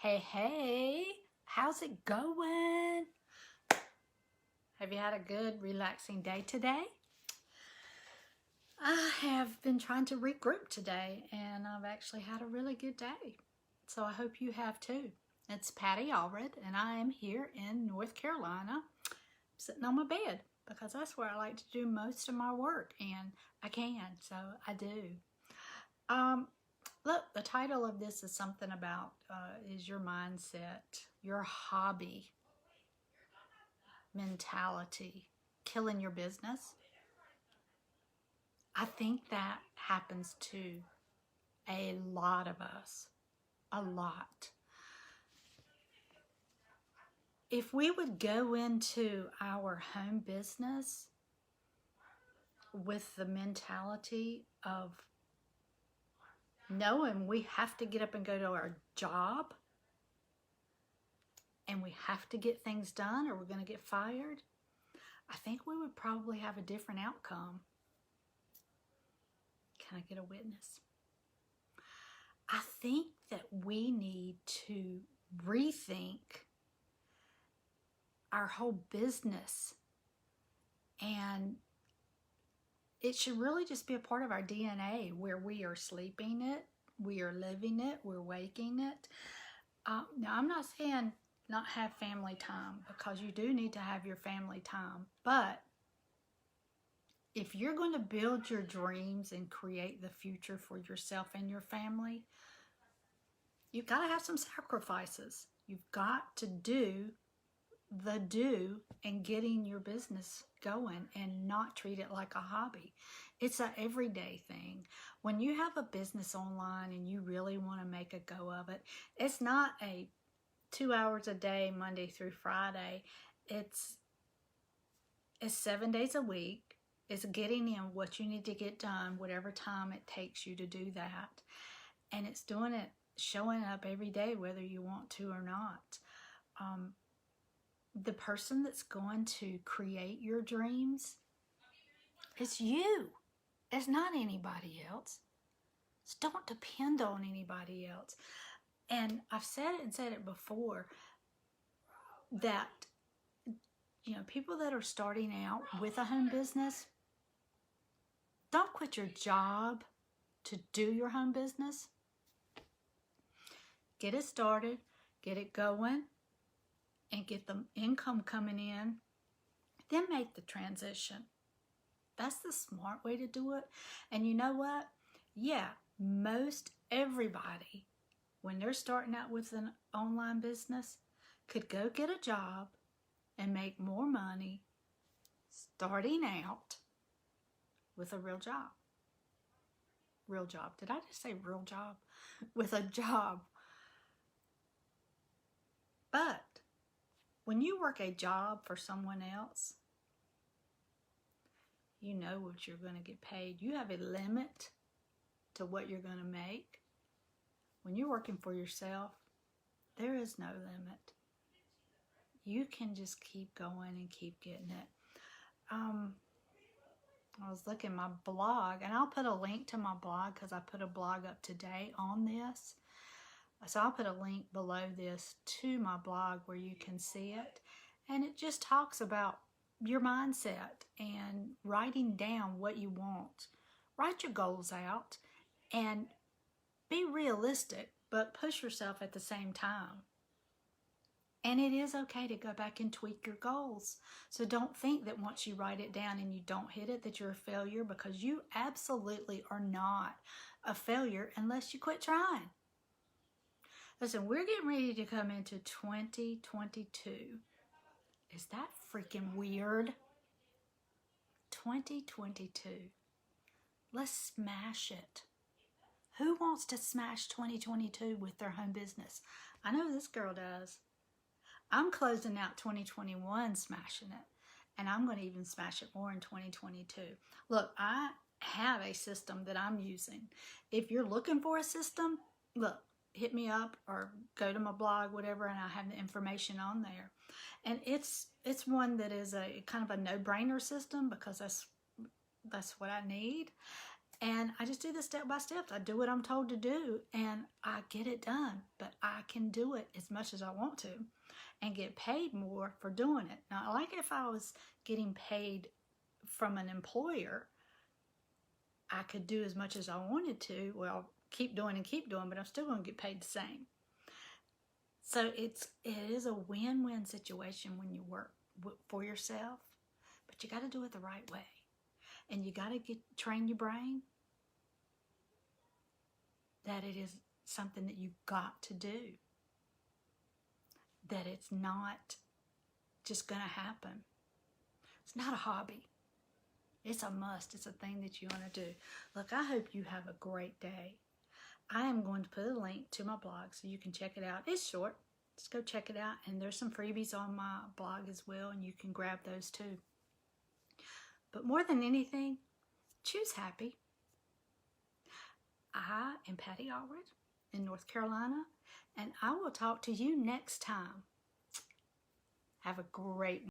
Hey, how's it going? Have you had a good, relaxing day today? I have been trying to regroup today, and I've actually had a really good day. So I hope you have too. It's Patti Allred, and I am here in North Carolina, sitting on my bed, because that's where I like to do most of my work, and I can, so I do. Look, the title of this is something about is your mindset, your hobby mentality killing your business? I think that happens to a lot of us, a lot. If we would go into our home business with the mentality of knowing we have to get up and go to our job and we have to get things done or we're going to get fired, I think we would probably have a different outcome. Can I get a witness? I think that we need to rethink our whole business, and it should really just be a part of our DNA where we are sleeping it, we are living it, we're waking it. Now, I'm not saying not have family time, because you do need to have your family time, but if you're going to build your dreams and create the future for yourself and your family, you've got to have some sacrifices. You've got to do the do and getting your business going and not treat it like a hobby. It's an everyday thing. When you have a business online and you really want to make a go of it, it's not a 2 hours a day, Monday through Friday. It's 7 days a week. It's getting in what you need to get done, whatever time it takes you to do that. And it's doing it, showing up every day, whether you want to or not. The person that's going to create your dreams is you. It's not anybody else. So don't depend on anybody else. And I've said it and said it before, that people that are starting out with a home business, don't quit your job to do your home business. Get it started, get it going, and get the income coming in, then make the transition. That's the smart way to do it. And you know what? Yeah, most everybody, when they're starting out with an online business, could go get a job and make more money starting out with a real job. Real job. Did I just say real job? With a job. But when you work a job for someone else, you know what you're going to get paid. You have a limit to what you're going to make. When you're working for yourself, there is no limit. You can just keep going and keep getting it. I was looking at my blog, and I'll put a link to my blog because I put a blog up today on this. So I'll put a link below this to my blog where you can see it. And it just talks about your mindset and writing down what you want. Write your goals out and be realistic, but push yourself at the same time. And it is okay to go back and tweak your goals. So don't think that once you write it down and you don't hit it, that you're a failure, because you absolutely are not a failure unless you quit trying. Listen, we're getting ready to come into 2022. Is that freaking weird? 2022. Let's smash it. Who wants to smash 2022 with their home business? I know this girl does. I'm closing out 2021 smashing it, and I'm going to even smash it more in 2022. Look, I have a system that I'm using. If you're looking for a system, look, hit me up or go to my blog, whatever, and I have the information on there. And it's one that is a kind of a no-brainer system, because that's what I need. And I just do this step by step. I do what I'm told to do and I get it done. But I can do it as much as I want to and get paid more for doing it. Now, like if I was getting paid from an employer, I could do as much as I wanted to. Well, keep doing, but I'm still going to get paid the same. So it is a win-win situation when you work for yourself, but you got to do it the right way. And you got to train your brain that it is something that you've got to do. That it's not just going to happen. It's not a hobby. It's a must. It's a thing that you want to do. Look, I hope you have a great day. I am going to put a link to my blog so you can check it out. It's short. Just go check it out. And there's some freebies on my blog as well, and you can grab those too. But more than anything, choose happy. I am Patti Allred in North Carolina, and I will talk to you next time. Have a great